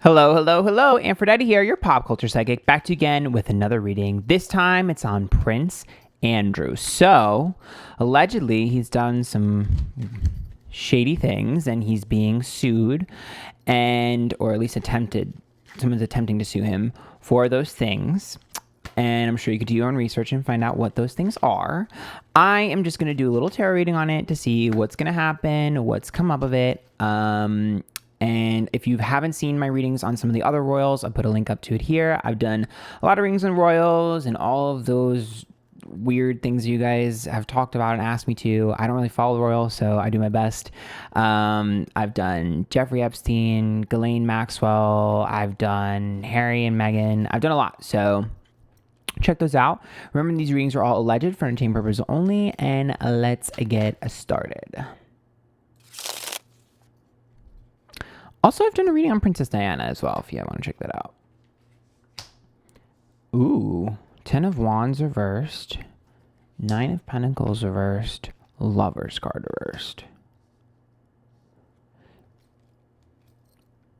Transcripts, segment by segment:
Hello, hello, hello. Antphrodite here, your pop culture psychic, back to you again with another reading. This time it's on Prince Andrew. So, allegedly, he's done some shady things and he's being sued, or at least someone's attempting to sue him for those things. And I'm sure you could do your own research and find out what those things are. I am just going to do a little tarot reading on it to see what's going to happen, what's come up of it. And if you haven't seen my readings on some of the other royals, I'll put a link up to it here. I've done a lot of readings on royals and all of those weird things you guys have talked about and asked me to. I don't really follow the royals, so I do my best. I've done Jeffrey Epstein, Ghislaine Maxwell. I've done Harry and Meghan. I've done a lot, so check those out. Remember, these readings are all alleged for entertainment purposes only, and let's get started. Also, I've done a reading on Princess Diana as well, if you want to check that out. Ooh, 10 of Wands reversed, 9 of Pentacles reversed, Lover's card reversed.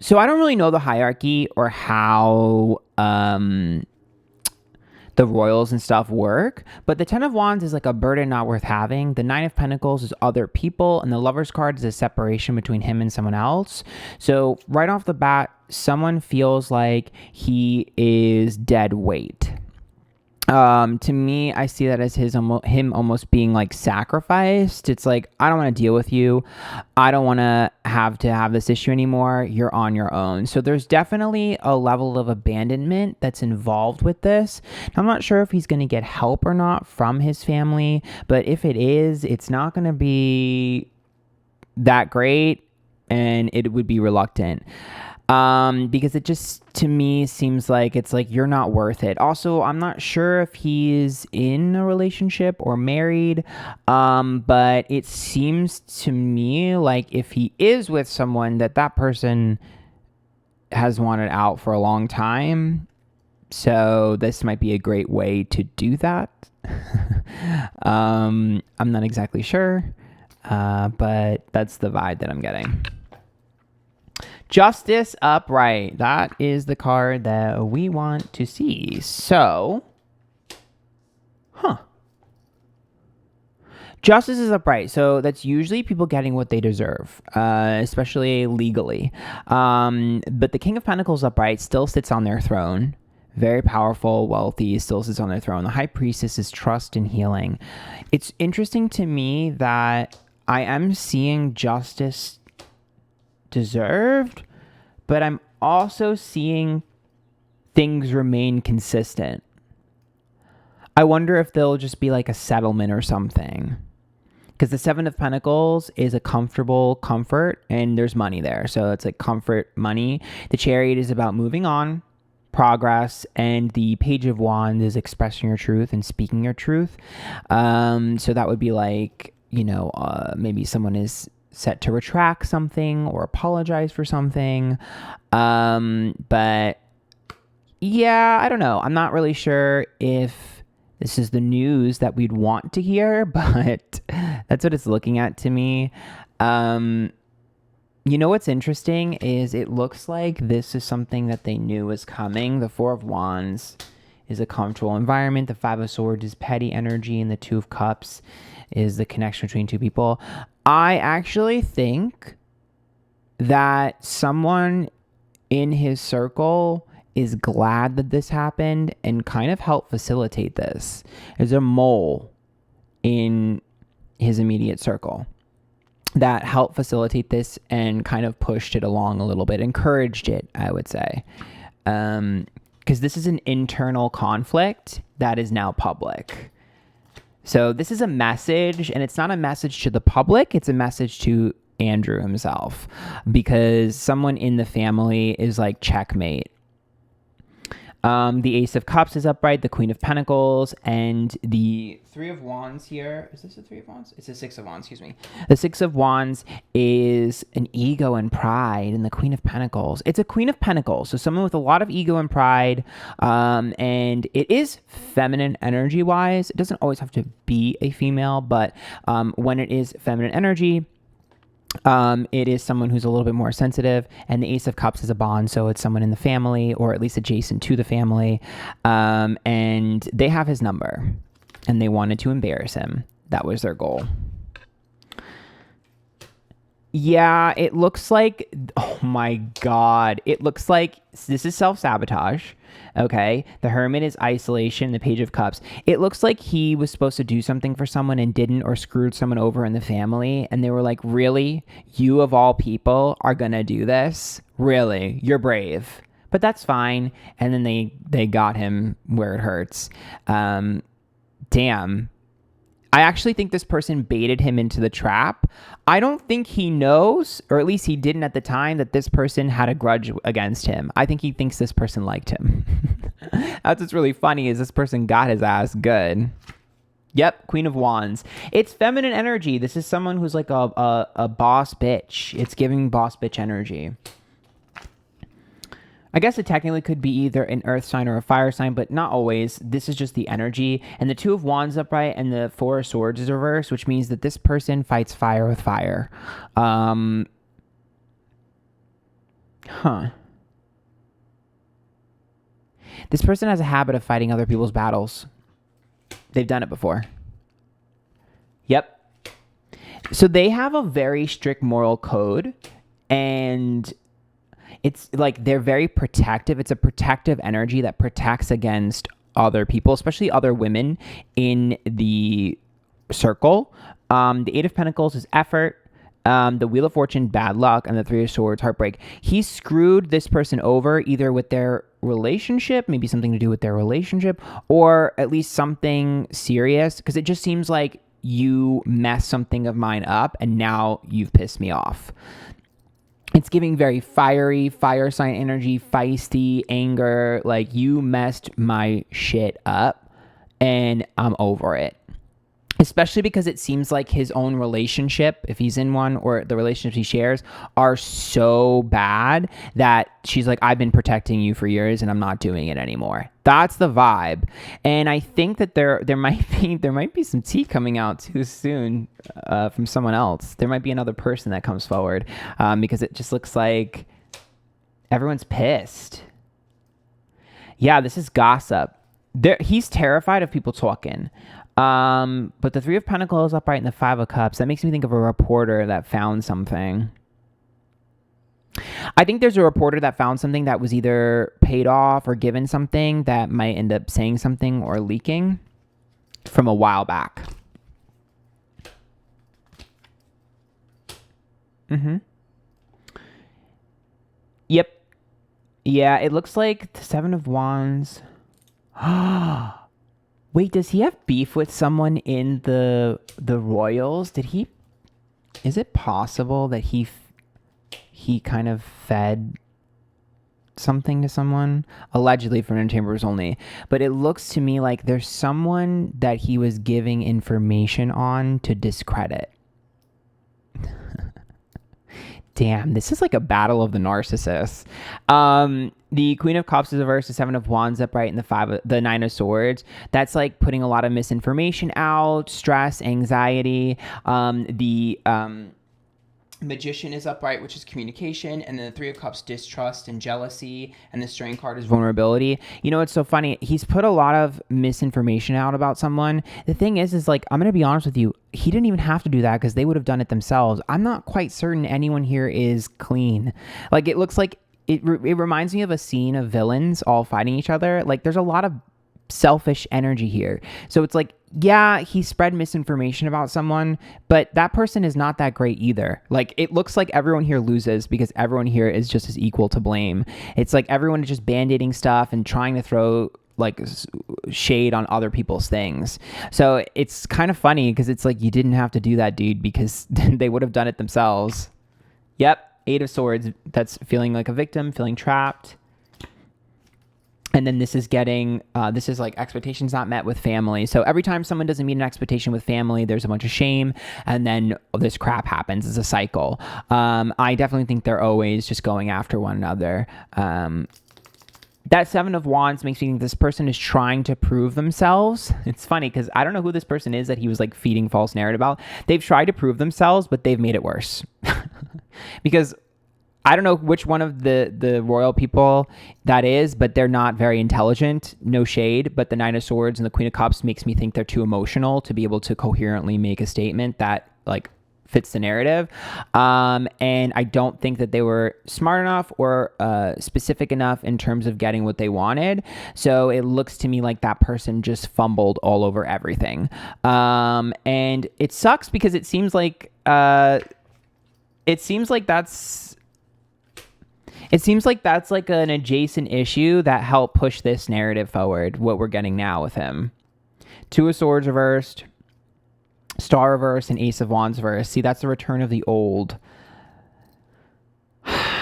So I don't really know the hierarchy or how the royals and stuff work, but the 10 of Wands is like a burden not worth having. The 9 of Pentacles is other people, and the Lover's card is a separation between him and someone else. So right off the bat, someone feels like he is dead weight. To me, I see that as him almost being like sacrificed. It's like, I don't want to deal with you. I don't want to have this issue anymore. You're on your own. So there's definitely a level of abandonment that's involved with this. I'm not sure if he's going to get help or not from his family, but if it is, it's not going to be that great, and it would be reluctant. Because it just, to me, seems like it's like you're not worth it. Also, I'm not sure if he's in a relationship or married, but it seems to me like if he is with someone, that person has wanted out for a long time. So this might be a great way to do that. I'm not exactly sure, but that's the vibe that I'm getting. Justice upright. That is the card that we want to see. So, Justice is upright. So that's usually people getting what they deserve, especially legally. But the King of Pentacles upright still sits on their throne. Very powerful, wealthy, still sits on their throne. The High Priestess is trust and healing. It's interesting to me that I am seeing justice deserved, but I'm also seeing things remain consistent. I wonder if there'll just be like a settlement or something, because the 7 of Pentacles is a comfortable comfort, and there's money there, so it's like comfort money. The Chariot is about moving on, progress, and the Page of Wands is expressing your truth and speaking your truth. So that would be like, maybe someone is set to retract something or apologize for something. But yeah, I don't know. I'm not really sure if this is the news that we'd want to hear, but that's what it's looking at to me. What's interesting is it looks like this is something that they knew was coming. The 4 of Wands is a comfortable environment. The 5 of Swords is petty energy, and the 2 of Cups is the connection between two people. I actually think that someone in his circle is glad that this happened and kind of helped facilitate this. There's a mole in his immediate circle that helped facilitate this and kind of pushed it along a little bit, encouraged it, I would say. Because this is an internal conflict that is now public. So this is a message, and it's not a message to the public, it's a message to Andrew himself, because someone in the family is like, checkmate. The Ace of Cups is upright, the Queen of Pentacles, and the 3 of Wands here. Is this a 3 of Wands? It's a 6 of Wands, excuse me. The 6 of Wands is an ego and pride, and the Queen of Pentacles. It's a Queen of Pentacles, so someone with a lot of ego and pride, and it is feminine energy-wise. It doesn't always have to be a female, but when it is feminine energy, It is someone who's a little bit more sensitive, and the Ace of Cups is a bond, so it's someone in the family or at least adjacent to the family, and they have his number, and they wanted to embarrass him. That was their goal. Yeah, it looks like, oh my God, it looks like this is self-sabotage, okay? The Hermit is isolation, the Page of Cups. It looks like he was supposed to do something for someone and didn't, or screwed someone over in the family, and they were like, really? You of all people are gonna do this? Really? You're brave. But that's fine. And then they got him where it hurts. Damn. I actually think this person baited him into the trap. I don't think he knows, or at least he didn't at the time, that this person had a grudge against him. I think he thinks this person liked him. That's what's really funny, is this person got his ass good. Yep, Queen of Wands. It's feminine energy. This is someone who's like a boss bitch. It's giving boss bitch energy. I guess it technically could be either an earth sign or a fire sign, but not always. This is just the energy. And the Two of Wands upright and the Four of Swords is reversed, which means that this person fights fire with fire. This person has a habit of fighting other people's battles. They've done it before. Yep. So they have a very strict moral code, and it's like they're very protective. It's a protective energy that protects against other people, especially other women in the circle. The Eight of Pentacles is effort. The Wheel of Fortune, bad luck, and the Three of Swords, heartbreak. He screwed this person over either with their relationship, maybe something to do with their relationship, or at least something serious, because it just seems like you messed something of mine up and now you've pissed me off. It's giving very fiery, fire sign energy, feisty, anger, like you messed my shit up and I'm over it. Especially because it seems like his own relationship, if he's in one, or the relationships he shares, are so bad that she's like, I've been protecting you for years and I'm not doing it anymore. That's the vibe. And I think that there might be some tea coming out too soon from someone else. There might be another person that comes forward because it just looks like everyone's pissed. Yeah, this is gossip. He's terrified of people talking. But the Three of Pentacles upright and the Five of Cups, that makes me think of a reporter that found something. I think there's a reporter that found something that was either paid off or given something that might end up saying something or leaking from a while back. Yep. Yeah, it looks like the Seven of Wands. Wait, does he have beef with someone in the royals? Is it possible that he kind of fed something to someone? Allegedly for entertainers only. But it looks to me like there's someone that he was giving information on to discredit. Damn, this is like a battle of the narcissists. The Queen of Cups is reversed, the Seven of Wands upright, and the Nine of Swords. That's like putting a lot of misinformation out, stress, anxiety. The Magician is upright, which is communication, and then the Three of Cups, distrust and jealousy, and the Strength card is vulnerability. You know, it's so funny. He's put a lot of misinformation out about someone. The thing is like, I'm going to be honest with you, he didn't even have to do that because they would have done it themselves. I'm not quite certain anyone here is clean. Like, it looks like it reminds me of a scene of villains all fighting each other. Like, there's a lot of selfish energy here. So it's like, yeah, he spread misinformation about someone, but that person is not that great either. Like, it looks like everyone here loses because everyone here is just as equal to blame. It's like everyone is just band-aiding stuff and trying to throw like shade on other people's things. So it's kind of funny because it's like, you didn't have to do that, dude, because they would have done it themselves. Yep. Eight of Swords. That's feeling like a victim, feeling trapped. And then this is this is like expectations not met with family. So every time someone doesn't meet an expectation with family, there's a bunch of shame. And then this crap happens. It's a cycle. I definitely think they're always just going after one another. That Seven of Wands makes me think this person is trying to prove themselves. It's funny because I don't know who this person is that he was like feeding false narrative about. They've tried to prove themselves, but they've made it worse. Because I don't know which one of the royal people that is, but they're not very intelligent. No shade, but the Nine of Swords and the Queen of Cups makes me think they're too emotional to be able to coherently make a statement that like fits the narrative. And I don't think that they were smart enough or specific enough in terms of getting what they wanted. So it looks to me like that person just fumbled all over everything. And it sucks because it seems like that's like an adjacent issue that helped push this narrative forward, what we're getting now with him. Two of Swords reversed, Star reversed, and Ace of Wands reversed. See, that's the return of the old.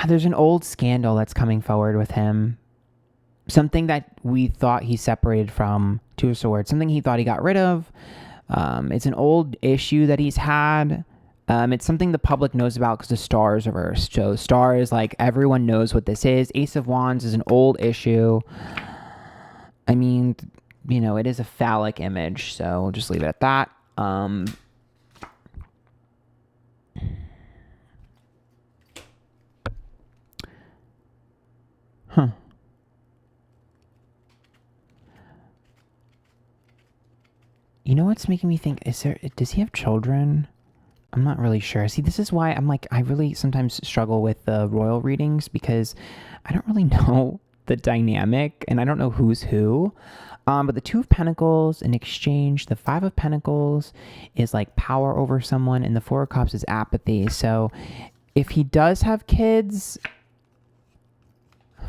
There's an old scandal that's coming forward with him. Something that we thought he separated from. Two of Swords. Something he thought he got rid of. It's an old issue that he's had. It's something the public knows about because the Star is reversed. So Star is like, everyone knows what this is. Ace of Wands is an old issue. I mean, you know, it is a phallic image, so we'll just leave it at that. You know what's making me think, does he have children? I'm not really sure. See, this is why I'm like, I really sometimes struggle with the royal readings because I don't really know the dynamic and I don't know who's who. But the Two of Pentacles in exchange, the Five of Pentacles is like power over someone, and the Four of Cups is apathy. So if he does have kids,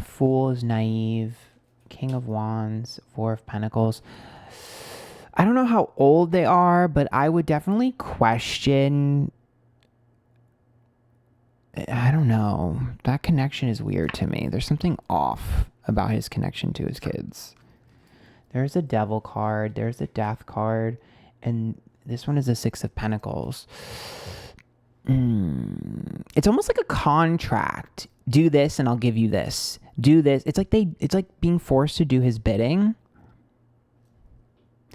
Fool is naive, King of Wands, Four of Pentacles. I don't know how old they are, but I would definitely question. I don't know. That connection is weird to me. There's something off about his connection to his kids. There's a Devil card. There's a Death card. And this one is a Six of Pentacles. It's almost like a contract. Do this and I'll give you this. Do this. It's like being forced to do his bidding.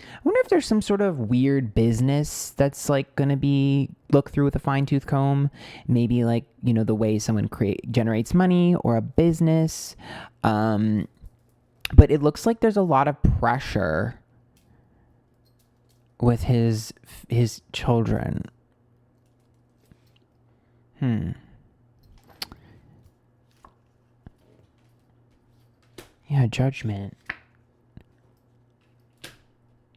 I wonder if there's some sort of weird business that's like going to be looked through with a fine tooth comb. Maybe like, you know, the way someone generates money or a business. But it looks like there's a lot of pressure with his children. Yeah, Judgment.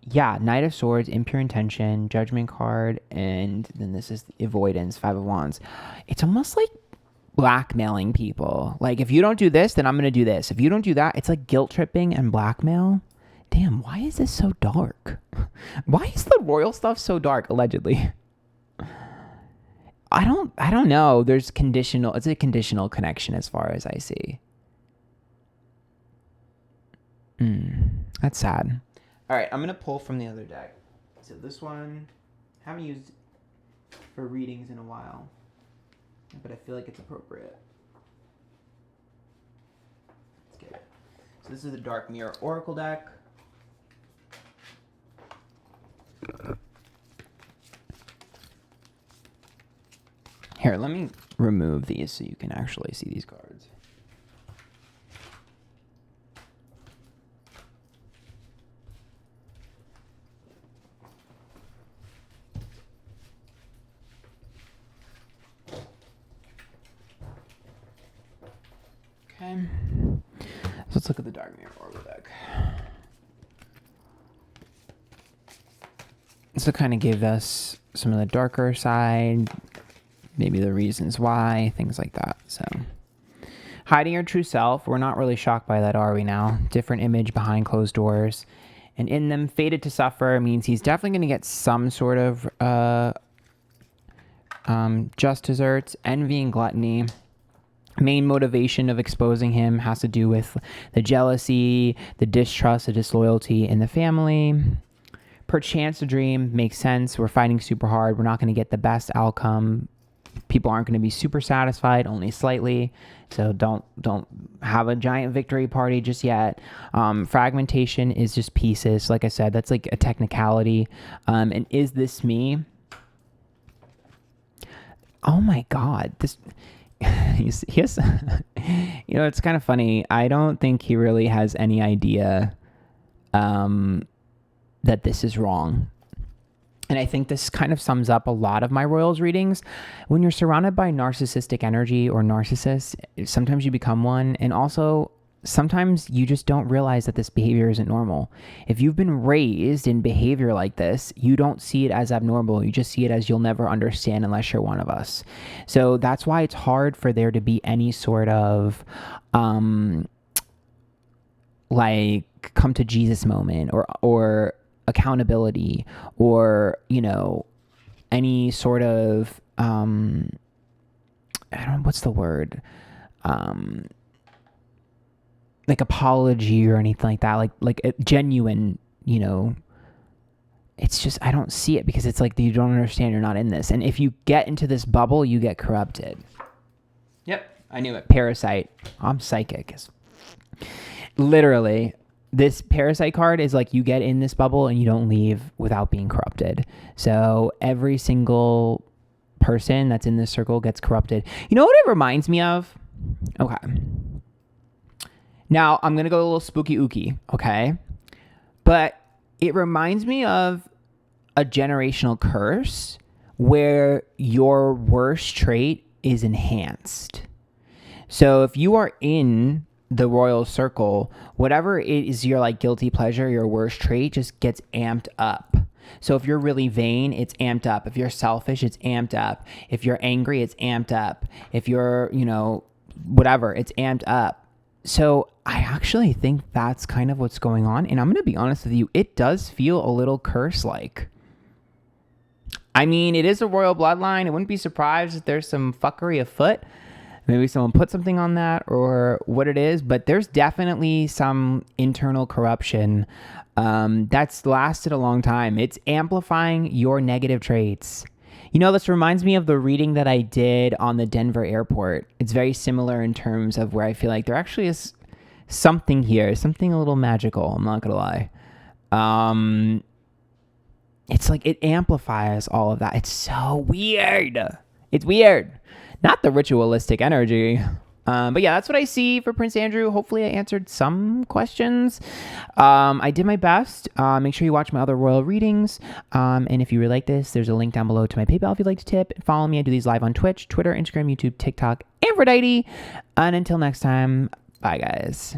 Yeah, Knight of Swords, Impure Intention, Judgment card, and then this is Avoidance, Five of Wands. It's almost like blackmailing people. Like, if you don't do this, then I'm going to do this. If you don't do that, it's like guilt tripping and blackmail. Damn, why is this so dark? Why is the royal stuff so dark, allegedly? I don't know. It's a conditional connection as far as I see. That's sad. All right, I'm going to pull from the other deck. So this one, haven't used for readings in a while, but I feel like it's appropriate. Let's get it. So this is the Dark Mirror Oracle deck. Here, let me remove these so you can actually see these cards. Okay, so let's look at the Dark Mirror Oracle deck. This will kind of give us some of the darker side, maybe the reasons why, things like that. So, hiding your true self. We're not really shocked by that, are we now? Different image behind closed doors. And in them, fated to suffer means he's definitely going to get some sort of just desserts, envy and gluttony. Main motivation of exposing him has to do with the jealousy, the distrust, the disloyalty in the family. Perchance a dream makes sense. We're fighting super hard. We're not going to get the best outcome People aren't going to be super satisfied, only slightly. So don't have a giant victory party just yet. Fragmentation is just pieces. Like I said, that's like a technicality. And is this me? Oh my God, this. He has, it's kind of funny. I don't think he really has any idea that this is wrong. And I think this kind of sums up a lot of my Royals readings. When you're surrounded by narcissistic energy or narcissists, sometimes you become one. And also, sometimes you just don't realize that this behavior isn't normal. If you've been raised in behavior like this, you don't see it as abnormal. You just see it as you'll never understand unless you're one of us. So that's why it's hard for there to be any sort of like come to Jesus moment or accountability or, any sort of, I don't know, what's the word? Like apology or anything like that, like a genuine, it's just, I don't see it because it's like, you don't understand, you're not in this. And if you get into this bubble, you get corrupted. Yep. I knew it. Parasite. I'm psychic. Literally. This parasite card is like you get in this bubble and you don't leave without being corrupted. So every single person that's in this circle gets corrupted. You know what it reminds me of? Okay. Now I'm going to go a little spooky ooky, okay? But it reminds me of a generational curse where your worst trait is enhanced. So if you are in the royal circle, whatever it is your like guilty pleasure, your worst trait just gets amped up. So if you're really vain, it's amped up. If you're selfish, it's amped up. If you're angry, it's amped up. If you're, whatever, it's amped up. So I actually think that's kind of what's going on. And I'm going to be honest with you, it does feel a little curse-like. I mean, it is a royal bloodline. I wouldn't be surprised if there's some fuckery afoot. Maybe someone put something on that or what it is, but there's definitely some internal corruption that's lasted a long time. It's amplifying your negative traits. This reminds me of the reading that I did on the Denver airport. It's very similar in terms of where I feel like there actually is something here, something a little magical. I'm not going to lie. It's like it amplifies all of that. It's so weird. It's weird. Not the ritualistic energy. But yeah, that's what I see for Prince Andrew. Hopefully I answered some questions. I did my best. Make sure you watch my other royal readings. And if you really like this, there's a link down below to my PayPal if you'd like to tip. Follow me. I do these live on Twitch, Twitter, Instagram, YouTube, TikTok, Antphrodite. And until next time, bye guys.